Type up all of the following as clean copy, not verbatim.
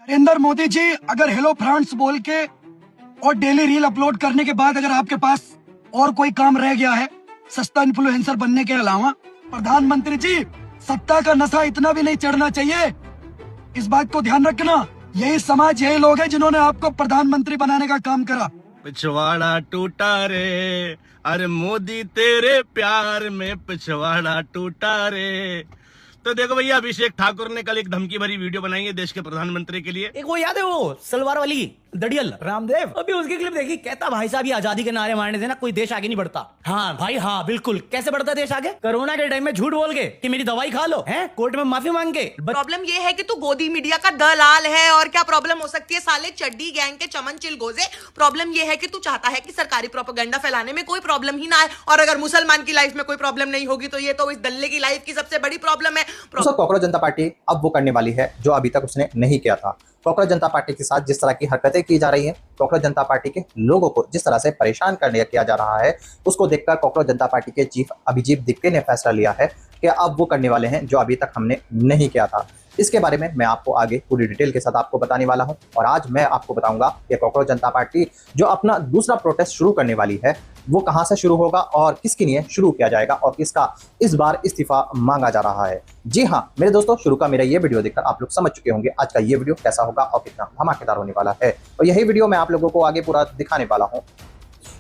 नरेंद्र मोदी जी, अगर hello France बोल के और डेली रील अपलोड करने के बाद अगर आपके पास और कोई काम रह गया है सस्ता इन्फ्लुएंसर बनने के अलावा, प्रधानमंत्री जी, सत्ता का नशा इतना भी नहीं चढ़ना चाहिए। इस बात को ध्यान रखना। यही समाज, यही लोग हैं जिन्होंने आपको प्रधानमंत्री बनाने का काम करा। पिछवाड़ा टूटा रे, अरे मोदी तेरे प्यार में पिछवाड़ा टूटा रे। तो देखो भैया, अभिषेक ठाकुर ने कल एक धमकी भरी वीडियो बनाई है देश के प्रधानमंत्री के लिए। एक वो याद है, वो सलवार वाली दड़ियल रामदेव, अभी उसकी क्लिप देखी। कहता भाई साहब ये आजादी के नारे मारने से ना कोई देश आगे नहीं बढ़ता। हाँ भाई हाँ, बिल्कुल। कैसे बढ़ता देश आगे? कोरोना के टाइम में झूठ बोल के कि मेरी दवाई खा लो, हैं कोर्ट में माफी मांग के। प्रॉब्लम ये है कि तू गोदी मीडिया का दलाल है। और क्या प्रॉब्लम हो सकती है साले चड्डी गैंग के चमन चिलगोजे? प्रॉब्लम ये है कि तू चाहता है कि सरकारी प्रोपेगेंडा फैलाने में कोई प्रॉब्लम ही ना आए। और अगर मुसलमान की लाइफ में कोई प्रॉब्लम नहीं होगी तो ये तो इस दल्ले की लाइफ की सबसे बड़ी प्रॉब्लम है। कांग्रेस जनता पार्टी अब वो करने वाली है जो अभी तक उसने नहीं किया था। कांग्रेस जनता पार्टी के साथ जिस तरह की हरकतें की जा रही हैं, कांग्रेस जनता पार्टी के लोगों को जिस तरह से परेशान करने किया जा रहा है, उसको देखकर कांग्रेस जनता पार्टी के चीफ अभिजीत दिक्के ने फैसला लिया है कि अब वो करने वाले हैं जो अभी तक हमने नहीं किया था। इसके बारे में मैं आपको आगे पूरी डिटेल के साथ आपको बताने वाला हूं। और आज मैं आपको बताऊंगा कि कांग्रेस जनता पार्टी जो अपना दूसरा प्रोटेस्ट शुरू करने वाली है वो कहां से शुरू होगा और किसके लिए शुरू किया जाएगा और किसका इस बार इस्तीफा मांगा जा रहा है। जी हां मेरे दोस्तों, शुरू का मेरा ये वीडियो देखकर आप लोग समझ चुके होंगे आज का ये वीडियो कैसा होगा और कितना धमाकेदार होने वाला है। और यही वीडियो मैं आप लोगों को आगे पूरा दिखाने वाला हूँ,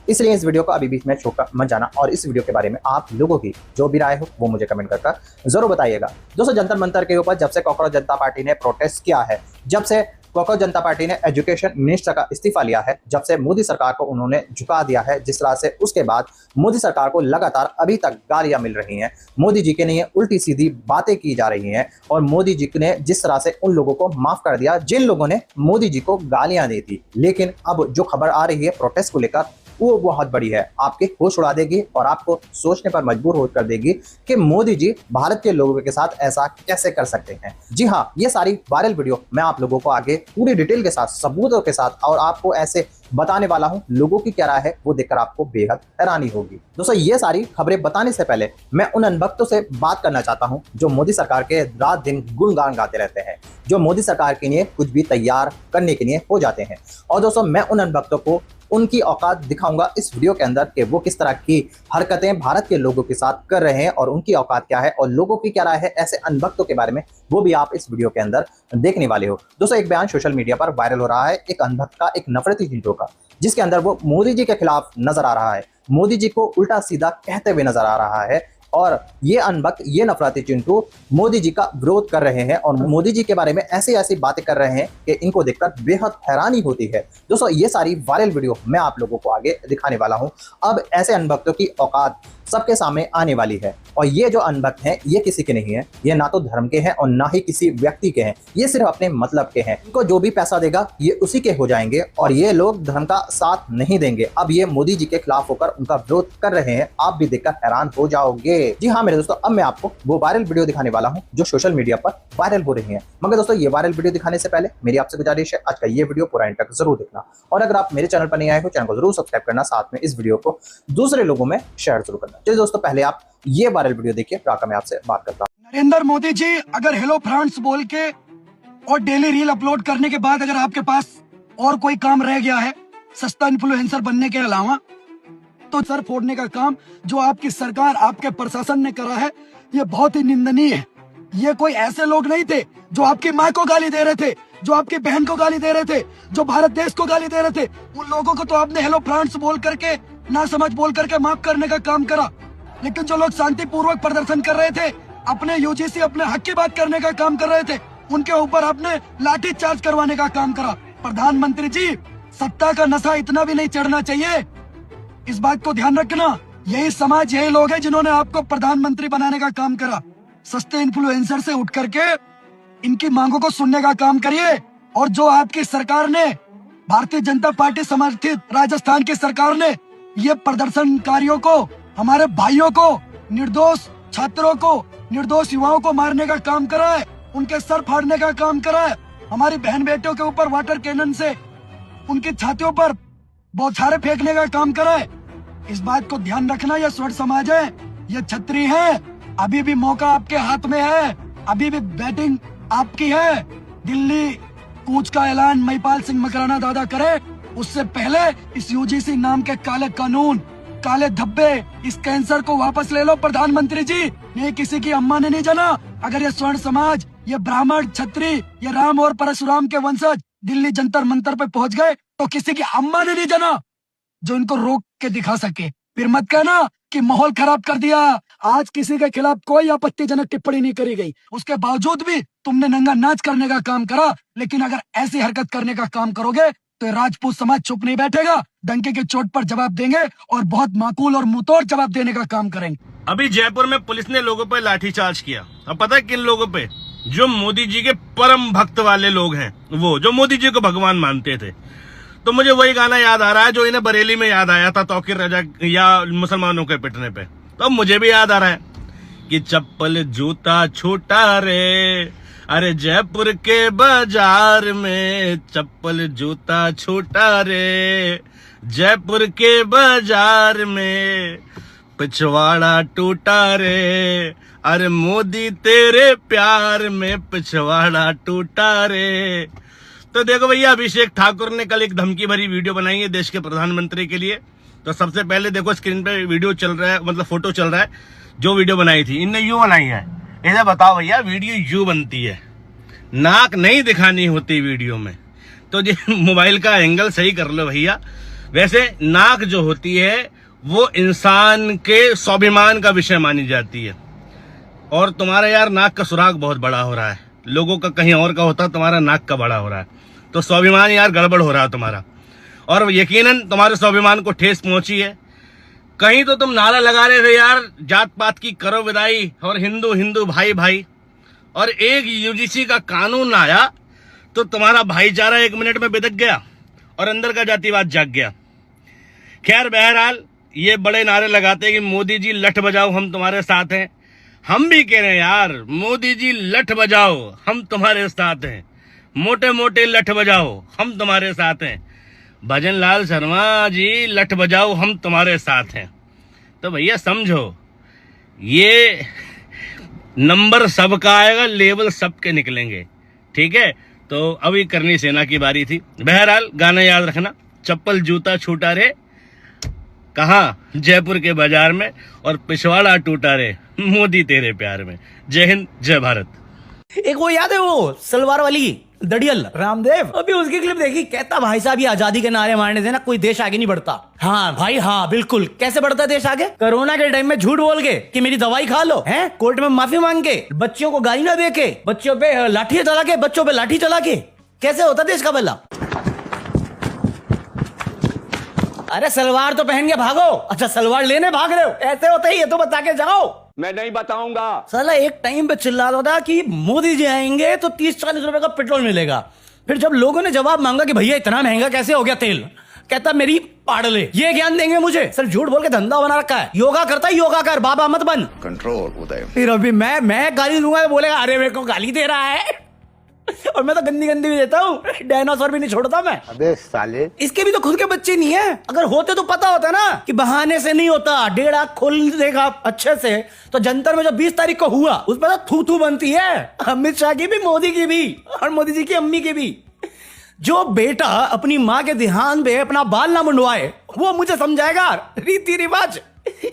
इसलिए इस वीडियो को अभी बीच में छोड़कर मत जाना। और इस वीडियो के बारे में आप लोगों की जो भी राय हो वो मुझे कमेंट कर जरूर बताइएगा। दोस्तों, जंतर मंतर के ऊपर जब से कांग्रेस जनता पार्टी ने प्रोटेस्ट किया है, जब से कांग्रेस जनता पार्टी ने एजुकेशन मिनिस्टर का इस्तीफा लिया है, जब से मोदी सरकार को उन्होंने झुका दिया है जिस तरह से, उसके बाद मोदी सरकार को लगातार अभी तक गालियां मिल रही हैं। मोदी जी के लिए उल्टी सीधी बातें की जा रही हैं और मोदी जी ने जिस तरह से उन लोगों को माफ कर दिया जिन लोगों ने मोदी जी को गालियां दी थी। लेकिन अब जो खबर आ रही है प्रोटेस्ट को लेकर वो बहुत बड़ी है, आपके होश उड़ा देगी और आपको सोचने पर मजबूर हो कर देगी कि मोदी जी भारत के लोगों के साथ ऐसा कैसे कर सकते हैं। जी हाँ, ये सारी वायरल वीडियो मैं आप लोगों को आगे पूरी डिटेल के साथ, सबूतों के साथ और आपको ऐसे बताने वाला हूं। लोगों की क्या राय है वो देखकर आपको बेहद हैरानी होगी। दोस्तों, ये सारी खबरें बताने से पहले मैं उन अनभक्तों से बात करना चाहता हूं जो मोदी सरकार के रात दिन गुणगान गाते रहते हैं, जो मोदी सरकार के लिए कुछ भी तैयार करने के लिए हो जाते हैं। और दोस्तों, मैं उन अनभक्तों को उनकी औकात दिखाऊंगा इस वीडियो के अंदर कि वो किस तरह की हरकतें भारत के लोगों के साथ कर रहे हैं और उनकी औकात क्या है और लोगों की क्या राय है ऐसे अनभक्तों के बारे में, वो भी आप इस वीडियो के अंदर देखने वाले हो। दोस्तों, एक बयान सोशल मीडिया पर वायरल हो रहा है एक अनभक्त का, एक नफरती चीजों का, जिसके अंदर वो मोदी जी के खिलाफ नजर आ रहा है, मोदी जी को उल्टा सीधा कहते हुए नजर आ रहा है। और ये अनभक्त, ये नफरती चिंटू मोदी जी का विरोध कर रहे हैं और मोदी जी के बारे में ऐसी ऐसी बातें कर रहे हैं कि इनको देखकर बेहद हैरानी होती है। दोस्तों, ये सारी वायरल वीडियो मैं आप लोगों को आगे दिखाने वाला हूं। अब ऐसे अनभक्तों की औकात सबके सामने आने वाली है और ये जो अनभक्त हैं ये किसी के नहीं है, ये ना तो धर्म के हैं और ना ही किसी व्यक्ति के हैं, ये सिर्फ अपने मतलब के हैं। इनको जो भी पैसा देगा ये उसी के हो जाएंगे और ये लोग धर्म का साथ नहीं देंगे। अब ये मोदी जी के खिलाफ होकर उनका विरोध कर रहे हैं, आप भी देखकर हैरान हो जाओगे। जी हाँ मेरे दोस्तों, अब मैं आपको वो वायरल वीडियो दिखाने वाला हूँ जो सोशल मीडिया पर वायरल हो रही है। मगर दोस्तों, ये वायरल वीडियो दिखाने से पहले मेरी आपसे गुजारिश है आज का ये वीडियो पूरा एंड तक जरूर देखना। और अगर आप मेरे चैनल पर नहीं आए हो, चैनल को जरूर सब्सक्राइब करना, साथ में इस वीडियो को दूसरे लोगों में शेयर जरूर करना। चलिए दोस्तों, पहले आप ये वायरल वीडियो देखिए, फिर आकर मैं आपसे बात करता हूँ। नरेंद्र मोदी जी, अगर हेलो फ्रांस बोल के और डेली रील अपलोड करने के बाद अगर आपके पास और कोई काम रह गया है सस्ता इन्फ्लुएंसर बनने के अलावा, तो सर फोड़ने का काम जो आपकी सरकार, आपके प्रशासन ने करा है ये बहुत ही निंदनीय है। ये कोई ऐसे लोग नहीं थे जो आपकी माँ को गाली दे रहे थे, जो आपकी बहन को गाली दे रहे थे, जो भारत देश को गाली दे रहे थे। उन लोगों को तो आपने हेलो फ्रांस बोल करके, ना समझ बोल करके माफ करने का काम करा। लेकिन जो लोग शांतिपूर्वक प्रदर्शन कर रहे थे, अपने यूजीसी, अपने हक की बात करने का काम कर रहे थे, उनके ऊपर आपने लाठी चार्ज करवाने का काम करा। प्रधानमंत्री जी, सत्ता का नशा इतना भी नहीं चढ़ना चाहिए। इस बात को ध्यान रखना। यही समाज, यही लोग हैं जिन्होंने आपको प्रधानमंत्री बनाने का काम करा। सस्ते इन्फ्लुएंसर से उठ करके इनकी मांगों को सुनने का काम करिए। और जो आपकी सरकार ने, भारतीय जनता पार्टी समर्थित राजस्थान की सरकार ने ये प्रदर्शनकारियों को, हमारे भाइयों को, निर्दोष छात्रों को, निर्दोष युवाओं को मारने का काम करा है, उनके सर फाड़ने का काम करा है, हमारी बहन बेटियों के ऊपर वाटर कैनन से उनकी छातियों पर बौछारें फेंकने का काम करा है। इस बात को ध्यान रखना। ये स्वर्ण समाज है, ये छत्री है, अभी भी मौका आपके हाथ में है, अभी भी बैटिंग आपकी है। दिल्ली कूच का ऐलान महिपाल सिंह मकराना दादा करे उससे पहले इस यूजीसी नाम के काले कानून, काले धब्बे, इस कैंसर को वापस ले लो प्रधानमंत्री जी। नहीं किसी की अम्मा ने नहीं जाना। अगर ये स्वर्ण समाज, ये ब्राह्मण, क्षत्रिय, ये राम और परशुराम के वंशज दिल्ली जंतर मंतर पे पहुंच गए तो किसी की अम्मा ने नहीं जाना जो इनको रोक के दिखा सके। फिर मत कहना कि माहौल खराब कर दिया। आज किसी के खिलाफ कोई आपत्तिजनक टिप्पणी नहीं करी गई, उसके बावजूद भी तुमने नंगा नाच करने का काम करा। लेकिन अगर ऐसी हरकत करने का काम करोगे तो राजपूत समाज चुप नहीं बैठेगा, डंके की चोट पर जवाब देंगे और बहुत माकूल और मुंहतोड़ जवाब देने का काम करेंगे। अभी जयपुर में पुलिस ने लोगों पर लाठीचार्ज किया। अब पता है किन लोगों पे? जो मोदी जी के परम भक्त वाले लोग हैं, वो जो मोदी जी को भगवान मानते थे। तो मुझे वही गाना याद आ रहा है जो इन्हें बरेली में याद आया था तौकीर रजा या मुसलमानों के पिटने पे। तो अब मुझे भी याद आ रहा है कि चप्पल जूता छोटा रे, अरे जयपुर के बाजार में चप्पल जूता छोटा रे, जयपुर के बाजार में पिछवाड़ा टूटा रे, अरे मोदी तेरे प्यार में पिछवाड़ा टूटा रे। तो देखो भैया, अभिषेक ठाकुर ने कल एक धमकी भरी वीडियो बनाई है देश के प्रधानमंत्री के लिए। तो सबसे पहले देखो स्क्रीन पे वीडियो चल रहा है, मतलब फोटो चल रहा है। जो वीडियो बनाई थी इनने यूं बनाई है। इन्हें बताओ भैया, वीडियो यूं बनती है, नाक नहीं दिखानी होती वीडियो में। तो जी मोबाइल का एंगल सही कर लो भैया। वैसे नाक जो होती है वो इंसान के स्वाभिमान का विषय मानी जाती है। और तुम्हारा यार नाक का सुराग बहुत बड़ा हो रहा है, लोगों का कहीं और का होता, तुम्हारा नाक का बड़ा हो रहा है। तो स्वाभिमान यार गड़बड़ हो रहा है तुम्हारा, और यकीनन तुम्हारे स्वाभिमान को ठेस पहुंची है। कहीं तो तुम नारा लगा रहे थे यार, जात पात की करो विदाई और हिंदू हिंदू भाई भाई, और एक यूजीसी का कानून आया तो तुम्हारा भाईचारा 1 मिनट में बिदक गया और अंदर का जातिवाद जाग गया। खैर बहरहाल, ये बड़े नारे लगाते हैं कि मोदी जी लठ बजाओ हम तुम्हारे साथ हैं। हम भी कह रहे हैं यार, मोदी जी लठ बजाओ हम तुम्हारे साथ हैं, मोटे मोटे लठ बजाओ हम तुम्हारे साथ हैं। भजन लाल शर्मा जी लठ बजाओ हम तुम्हारे साथ हैं। तो भैया समझो, ये नंबर सबका आएगा, लेवल सबके निकलेंगे, ठीक है। तो अभी करनी सेना की बारी थी। बहरहाल गाना याद रखना, चप्पल जूता छूटा रे, कहाँ? जयपुर के बाजार में, और पिछवाड़ा टूटा रे, मोदी तेरे प्यार में। जय हिंद, जय भारत। एक वो याद है, वो सलवार वाली दड़ियल रामदेव, अभी उसकी क्लिप देखी, कहता भाई साहब ये आजादी के नारे मारने से ना कोई देश आगे नहीं बढ़ता। हाँ भाई हाँ, बिल्कुल। कैसे बढ़ता देश आगे? कोरोना के टाइम में झूठ बोल के कि मेरी दवाई खा लो, हैं? कोर्ट में माफी मांग के, बच्चों को गाली ना दे के, बच्चों पे लाठी चला के, बच्चों पे लाठी चला के, कैसे होता देश का भला? अरे सलवार तो पहन के भागो। अच्छा सलवार लेने भाग रहे हो, ऐसे होता ही, ये तो बता के जाओ। मैं नहीं बताऊंगा। साला एक टाइम पे चिल्ला रहा था कि मोदी जी आएंगे तो 30-40 रुपए का पेट्रोल मिलेगा। फिर जब लोगों ने जवाब मांगा कि भैया इतना महंगा कैसे हो गया तेल, कहता मेरी पाड़ ले। ये ज्ञान देंगे मुझे? सर झूठ बोल के धंधा बना रखा है। योगा करता है, योगा कर, बाबा मत बन। कंट्रोल उदय। फिर अभी मैं गाली दूंगा तो बोलेगा अरे मेरे को गाली दे रहा है। और मैं तो गंदी गंदी भी देता हूँ, डायनासोर भी नहीं छोड़ता मैं। अबे साले, इसके भी तो खुद के बच्चे नहीं है। अगर होते तो पता होता ना कि बहाने से नहीं होता। 1.5 आंख खोल देगा अच्छे से तो जंतर में जो 20 तारीख को हुआ उस पर तो थू थू बनती है, अमित शाह की भी, मोदी की भी, और मोदी जी की अम्मी की भी। जो बेटा अपनी माँ के देहांत पे अपना बाल ना मुंडवाए वो मुझे समझाएगा रीति रिवाज,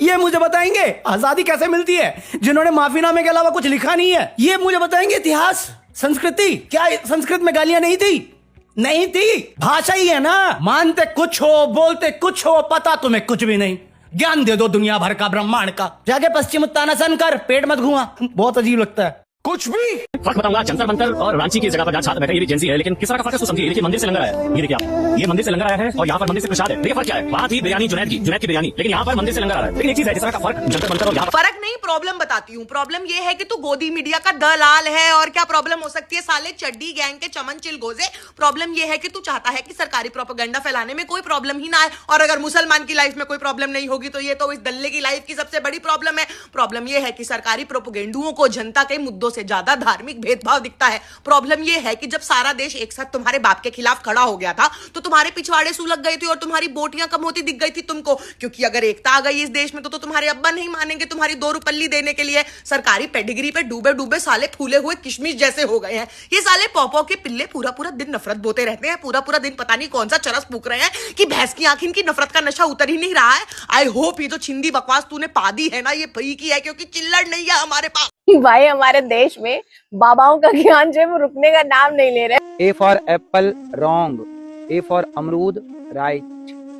ये मुझे बताएंगे आजादी कैसे मिलती है। जिन्होंने माफीनामे के अलावा कुछ लिखा नहीं है ये मुझे बताएंगे इतिहास, संस्कृति। क्या संस्कृत में गालियां नहीं थी? नहीं थी, भाषा ही है ना। मानते कुछ हो, बोलते कुछ हो, पता तुम्हें कुछ भी नहीं। ज्ञान दे दो दुनिया भर का, ब्रह्मांड का। जाके पश्चिम उत्तानासन कर, पेट मत घुमा, बहुत अजीब लगता है। कुछ भी फर्क बताऊंगा जंतर मंतर और रांची की जगह पर जहाँ छात्र बैठे, ये भी जेंसी है, लेकिन किस तरह का फर्क है समझिए। देखिए मंदिर से लंगर आया है, ये देखिए आप, ये मंदिर से लंगर आया है और यहाँ पर मंदिर से प्रसाद है। देखिए फर्क क्या है? बात ही बिरयानी जुनैद की बिरयानी, लेकिन यहाँ पर मंदिर से लंगर आ रहा है। लेकिन एक चीज है, किस तरह का फर्क जंतर मंतर और यहाँ फर्क नहीं, प्रॉब्लम बताती हूँ। प्रॉब्लम ये है कि तू गोदी मीडिया का दलाल है। और क्या प्रॉब्लम हो सकती है? साले चड्डी गैंग के चमन चिलगोजे। प्रॉब्लम ये है कि तू चाहता है कि सरकारी प्रोपेगेंडा फैलाने में कोई प्रॉब्लम ही ना आए, और अगर मुसलमान की लाइफ में कोई प्रॉब्लम नहीं होगी तो ये तो इस दल्ले की लाइफ की सबसे बड़ी प्रॉब्लम है। प्रॉब्लम ये है कि सरकारी प्रोपेगेंडुओं को जनता के मुद्दों हदों से ज्यादा धार्मिक भेदभाव दिखता है। प्रॉब्लम यह है कि जब सारा देश एक साथ तुम्हारे बाप के खिलाफ खड़ा हो गया था तो तुम्हारे पिछवाड़े सुलग गए थे और तुम्हारी बोटियां कम होती दिख गई थी तुमको, क्योंकि अगर एकता आ गई इस देश में तो तुम्हारे अब्बा नहीं मानेंगे तुम्हारी 2 रुपल्ली देने के लिए। सरकारी पेडिग्री पे डूबे डूबे साले फूले हुए किशमिश जैसे हो गए हैं ये साले। पौपौ के पिल्ले पूरा पूरा दिन नफरत बोते रहते हैं, पूरा पूरा दिन पता नहीं कौन सा चरस फूक रहे हैं कि भैंस की आंख इनकी नफरत का नशा उतर ही नहीं रहा है। आई होप ये जो छिंदी बकवास तूने पा दी है ना ये फई की है, क्योंकि चिल्लड़ नहीं है हमारे पास। भाई हमारे देश में बाबाओं का ज्ञान जो है वो रुकने का नाम नहीं ले रहे। A for Apple wrong, A for अमरूद राइट।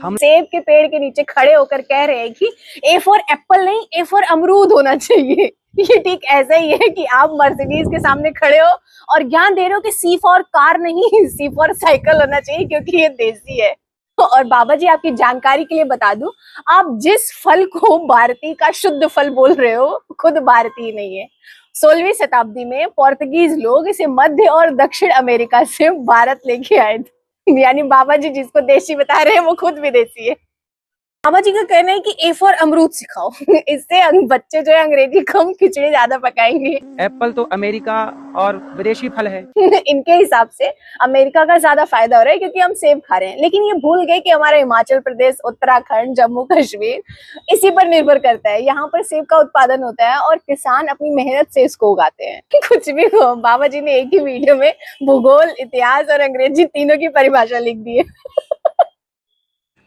हम सेब के पेड़ के नीचे खड़े होकर कह रहे हैं कि ए फॉर एप्पल नहीं ए फॉर अमरूद होना चाहिए। ये ठीक ऐसा ही है कि आप मर्सिडीज के सामने खड़े हो और ज्ञान दे रहे हो कि सी फॉर कार नहीं सी फॉर साइकिल होना चाहिए क्योंकि ये देसी है। और बाबा जी आपकी जानकारी के लिए बता दूं, आप जिस फल को भारतीय का शुद्ध फल बोल रहे हो खुद भारतीय नहीं है। 16वीं शताब्दी में पोर्तुगीज लोग इसे मध्य और दक्षिण अमेरिका से भारत लेके आए थे। यानी बाबा जी जिसको देसी बता रहे हैं वो खुद विदेशी है। बाबा जी का कहना है कि ए फॉर अमरूद सिखाओ, इससे बच्चे जो है अंग्रेजी कम खिचड़ी ज्यादा पकाएंगे। एप्पल तो अमेरिका और विदेशी फल है। इनके हिसाब से अमेरिका का ज्यादा फायदा हो रहा है क्योंकि हम सेब खा रहे हैं, लेकिन ये भूल गए कि हमारा हिमाचल प्रदेश, उत्तराखंड, जम्मू कश्मीर इसी पर निर्भर करता है। यहाँ पर सेब का उत्पादन होता है और किसान अपनी मेहनत से इसको उगाते हैं। कुछ भी हो, बाबा जी ने एक ही वीडियो में भूगोल, इतिहास और अंग्रेजी तीनों की परिभाषा लिख दी है।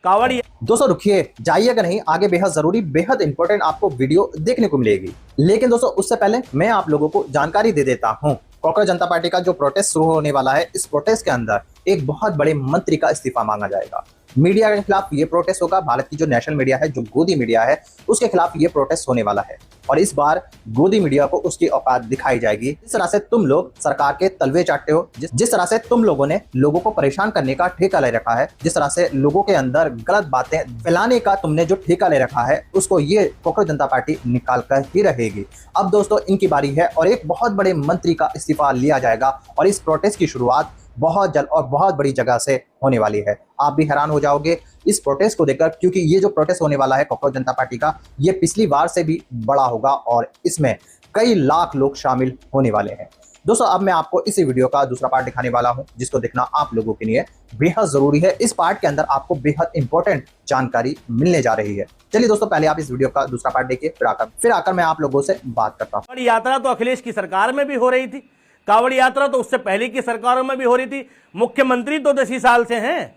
कावड़ी दोस्तों रुकिए, जाइएगा नहीं, आगे बेहद जरूरी, बेहद इंपॉर्टेंट आपको वीडियो देखने को मिलेगी। लेकिन दोस्तों उससे पहले मैं आप लोगों को जानकारी दे देता हूं। कॉकरोच जनता पार्टी का जो प्रोटेस्ट शुरू होने वाला है, इस प्रोटेस्ट के अंदर एक बहुत बड़े मंत्री का इस्तीफा मांगा जाएगा। मीडिया के खिलाफ ये प्रोटेस्ट होगा। भारत की जो नेशनल मीडिया है, जो गोदी मीडिया है, उसके खिलाफ ये प्रोटेस्ट होने वाला है। और इस बार गोदी मीडिया को उसकी औकात दिखाई जाएगी। जिस तरह से तुम लोग सरकार के तलवे चाटते हो, जिस तरह से तुम लोगों ने लोगों को परेशान करने का ठेका ले रखा है, जिस तरह से लोगों के अंदर गलत बातें फैलाने का तुमने जो ठेका ले रखा है, उसको ये कॉकरोच जनता पार्टी निकाल कर ही रहेगी। अब दोस्तों इनकी बारी है और एक बहुत बड़े मंत्री का इस्तीफा लिया जाएगा और इस प्रोटेस्ट की शुरुआत बहुत जल्द और बहुत बड़ी जगह से होने वाली है। आप भी हैरान हो जाओगे इस प्रोटेस्ट को देखकर, क्योंकि ये जो प्रोटेस्ट होने वाला है कॉकरोच जनता पार्टी का, ये पिछली बार से भी बड़ा होगा और इसमें कई लाख लोग शामिल होने वाले हैं। दोस्तों अब मैं आपको इसी वीडियो का दूसरा पार्ट दिखाने वाला हूं, जिसको देखना आप लोगों के लिए बेहद जरूरी है। इस पार्ट के अंदर आपको बेहद इंपॉर्टेंट जानकारी मिलने जा रही है। चलिए दोस्तों पहले आप इस वीडियो का दूसरा पार्ट देखिए, फिर आकर मैं आप लोगों से बात करता हूँ। कावड़ यात्रा तो अखिलेश की सरकार में भी हो रही थी, कावड़ यात्रा तो उससे पहले की सरकारों में भी हो रही थी। मुख्यमंत्री तो 10 साल से हैं,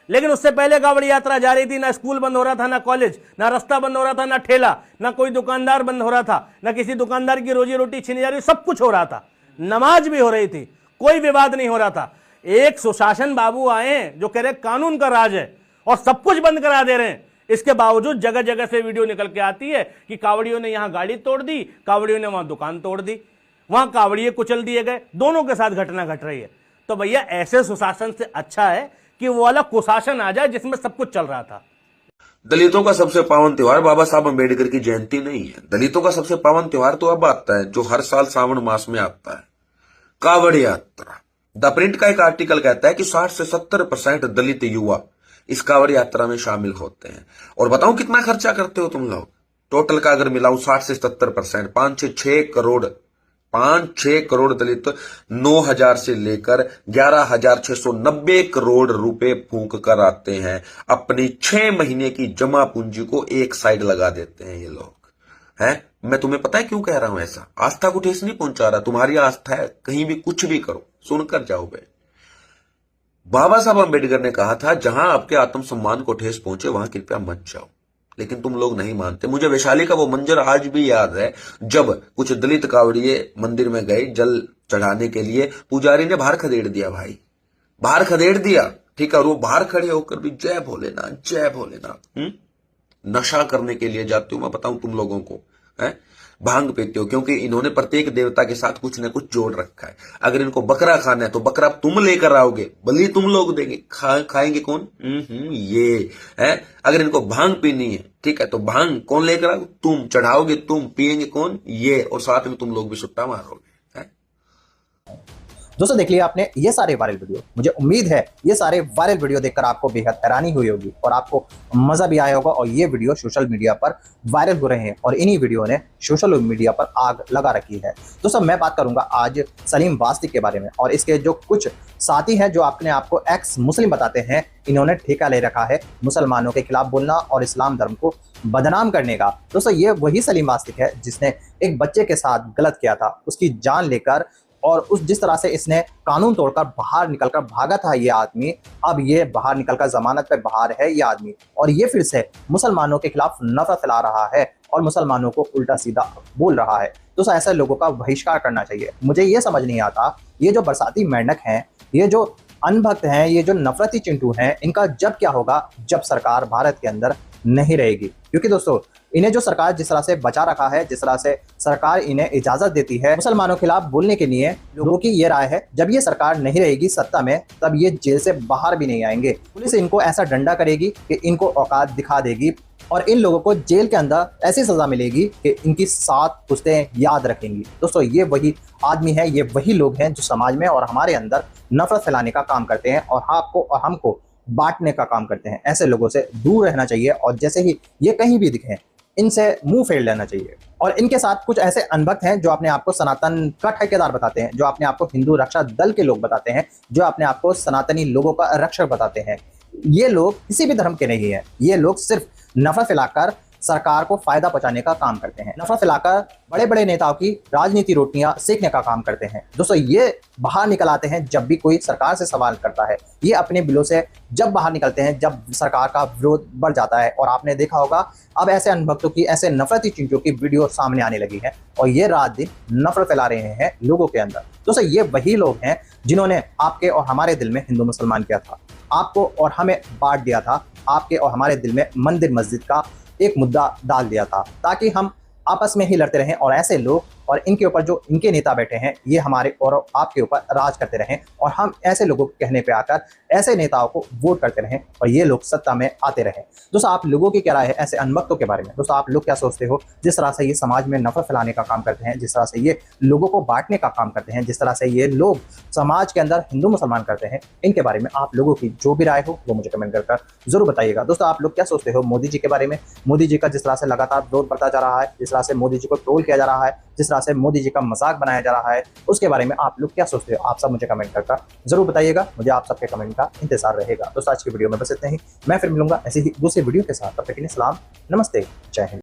लेकिन उससे पहले कावड़ यात्रा जा रही थी। ना स्कूल बंद हो रहा था, ना कॉलेज, ना रास्ता बंद हो रहा था, ना ठेला, ना कोई दुकानदार बंद हो रहा था, ना किसी दुकानदार की रोजी रोटी छीनी जा रही, सब कुछ हो रहा था। नमाज भी हो रही थी, कोई विवाद नहीं हो रहा था। एक सुशासन बाबू आए जो कह रहे कानून का राज है और सब कुछ बंद करा दे रहे हैं। इसके बावजूद जगह जगह से वीडियो निकल के आती है कि कावड़ियों ने यहां गाड़ी तोड़ दी, कावड़ियों ने वहां दुकान तोड़ दी, वहां कावड़िए कुचल दिए गए। दोनों के साथ घटना घट रही है। तो भैया ऐसे सुशासन से अच्छा है कि वो वाला कुशासन आ जाए जिसमें सब कुछ चल रहा था। दलितों का सबसे पावन त्योहार बाबा साहब अम्बेडकर की जयंती नहीं है। दलितों का सबसे पावन त्योहार तो अब आता है, जो हर साल सावन मास में आता है, कावड़ यात्रा। द प्रिंट का एक आर्टिकल कहता है कि 60 से 70% दलित युवा इस कावड़ यात्रा में शामिल होते हैं। और बताऊं कितना खर्चा करते हो तुम लोग? टोटल का अगर मिलाऊं 60 से 70%, 5 से 6 करोड़ दलित 9,000 से लेकर 11,690 करोड़ रुपए फूंक कर आते हैं। अपनी 6 महीने की जमा पूंजी को एक साइड लगा देते हैं ये लोग। हैं? मैं तुम्हें पता है क्यों कह रहा हूं ऐसा? आस्था को ठेस नहीं पहुंचा रहा, तुम्हारी आस्था है, कहीं भी कुछ भी करो, सुनकर जाओ बे। बाबा साहब अम्बेडकर ने कहा था जहां आपके आत्मसम्मान को ठेस पहुंचे वहां कृपया मत जाओ। लेकिन तुम लोग नहीं मानते। मुझे वैशाली का वो मंजर आज भी याद है, जब कुछ दलित कावड़िए मंदिर में गए जल चढ़ाने के लिए, पुजारी ने बाहर खदेड़ दिया भाई, बाहर खदेड़ दिया, ठीक है। और वो बाहर खड़े होकर भी जय भोलेनाथ जय भोलेनाथ। नशा करने के लिए जाते हो, मैं बताऊं तुम लोगों को, है भांग पीते हो, क्योंकि इन्होंने प्रत्येक देवता के साथ कुछ न कुछ जोड़ रखा है। अगर इनको बकरा खाना है तो बकरा तुम लेकर आओगे, बलि तुम लोग देंगे, खाएंगे कौन? ये है। अगर इनको भांग पीनी है, ठीक है, तो भांग कौन लेकर आओगे? तुम चढ़ाओगे, तुम पिएंगे कौन? ये। और साथ में तुम लोग भी सुट्टा मारोगे। दोस्तों देख लिया आपने ये सारे वायरल वीडियो। मुझे उम्मीद है ये सारे वायरल वीडियो देखकर आपको बेहद हैरानी हुई होगी और आपको मजा भी आया होगा। और ये वीडियो सोशल मीडिया पर वायरल हो रहे हैं और इन्हीं वीडियो ने सोशल मीडिया पर आग लगा रखी है। दोस्तों मैं बात करूंगा आज सलीम वास्तिक के बारे में और इसके जो कुछ साथी हैं जो अपने आपको एक्स मुस्लिम बताते हैं, इन्होंने ठेका ले रखा है मुसलमानों के खिलाफ बोलना और इस्लाम धर्म को बदनाम करने का। दोस्तों ये वही सलीम वास्तिक है जिसने एक बच्चे के साथ गलत किया था, उसकी जान लेकर, और उस जिस तरह से इसने कानून तोड़कर बाहर निकलकर भागा था ये आदमी, अब ये बाहर निकलकर जमानत पे बाहर है ये आदमी और ये फिर से मुसलमानों के खिलाफ नफरत फैला रहा है और मुसलमानों को उल्टा सीधा बोल रहा है। तो ऐसे लोगों का बहिष्कार करना चाहिए। मुझे ये समझ नहीं आता, ये जो बरसाती मेंढक हैं, ये जो अनभक्त हैं, ये जो नफरती चिंटू हैं, इनका जब क्या होगा जब सरकार भारत के अंदर नहीं रहेगी। क्योंकि दोस्तों इन्हें जो सरकार जिस तरह से बचा रखा है, जिस तरह से सरकार इन्हें इजाजत देती है मुसलमानों के खिलाफ बोलने के लिए, लोगों की ये राय है जब ये सरकार नहीं रहेगी सत्ता में तब ये जेल से बाहर भी नहीं आएंगे। पुलिस इनको ऐसा डंडा करेगी कि इनको औकात दिखा देगी और इन लोगों को जेल के अंदर ऐसी सजा मिलेगी कि इनकी 7 पुश्तें याद रखेंगी। दोस्तों ये वही आदमी है, ये वही लोग हैं जो समाज में और हमारे अंदर नफरत फैलाने का काम करते हैं और आपको और हमको बांटने का काम करते हैं। ऐसे लोगों से दूर रहना चाहिए और जैसे ही ये कहीं भी दिखें इनसे मुंह फेर लेना चाहिए। और इनके साथ कुछ ऐसे अनभक्त हैं जो अपने आप को सनातन का ठेकेदार बताते हैं, जो अपने आप को हिंदू रक्षा दल के लोग बताते हैं, जो अपने आप को सनातनी लोगों का रक्षक बताते हैं। ये लोग किसी भी धर्म के नहीं है, ये लोग सिर्फ नफरत फैलाकर सरकार को फायदा पहुंचाने का काम करते हैं, नफरत फैलाकर बड़े बड़े नेताओं की राजनीति रोटियां सेकने का काम करते हैं। दोस्तों ये बाहर निकल आते हैं जब भी कोई सरकार से सवाल करता है, ये अपने बिलों से जब बाहर निकलते हैं जब सरकार का विरोध बढ़ जाता है। और आपने देखा होगा अब ऐसे अनभक्तों की, ऐसे नफरती चिंटों की वीडियो सामने आने लगी है और ये रात दिन नफरत फैला रहे हैं लोगों के अंदर। दोस्तों ये वही लोग हैं जिन्होंने आपके और हमारे दिल में हिंदू मुसलमान किया था, आपको और हमें बांट दिया था, आपके और हमारे दिल में मंदिर मस्जिद का एक मुद्दा डाल दिया था ताकि हम आपस में ही लड़ते रहें और ऐसे लोग और इनके ऊपर जो इनके नेता बैठे हैं ये हमारे और आपके ऊपर राज करते रहें और हम ऐसे लोगों के कहने पे आकर ऐसे नेताओं को वोट करते रहें और ये लोग सत्ता में आते रहें। दोस्तों आप लोगों की क्या राय है ऐसे अनभक्तों के बारे में? दोस्तों आप लोग क्या सोचते हो? जिस तरह से ये समाज में नफरत फैलाने का काम करते हैं, जिस तरह से ये लोगों को बांटने का काम करते हैं, जिस तरह से ये लोग समाज के अंदर हिंदू मुसलमान करते हैं, इनके बारे में आप लोगों की जो भी राय हो वो मुझे कमेंट कर जरूर बताइएगा। दोस्तों आप लोग क्या सोचते हो मोदी जी के बारे में? मोदी जी का जिस तरह से लगातार विरोध बढ़ता जा रहा है, जिस तरह से मोदी जी को ट्रोल किया जा रहा है, जिस तरह से मोदी जी का मजाक बनाया जा रहा है, उसके बारे में आप लोग क्या सोचते हो? आप सब मुझे कमेंट कर जरूर बताइएगा। मुझे आप सबके कमेंट का इंतजार रहेगा। दोस्तों आज की वीडियो में बस इतना ही। मैं फिर मिलूंगा ऐसी ही दूसरी वीडियो के साथ। तब तक के लिए सलाम, नमस्ते, जय हिंद।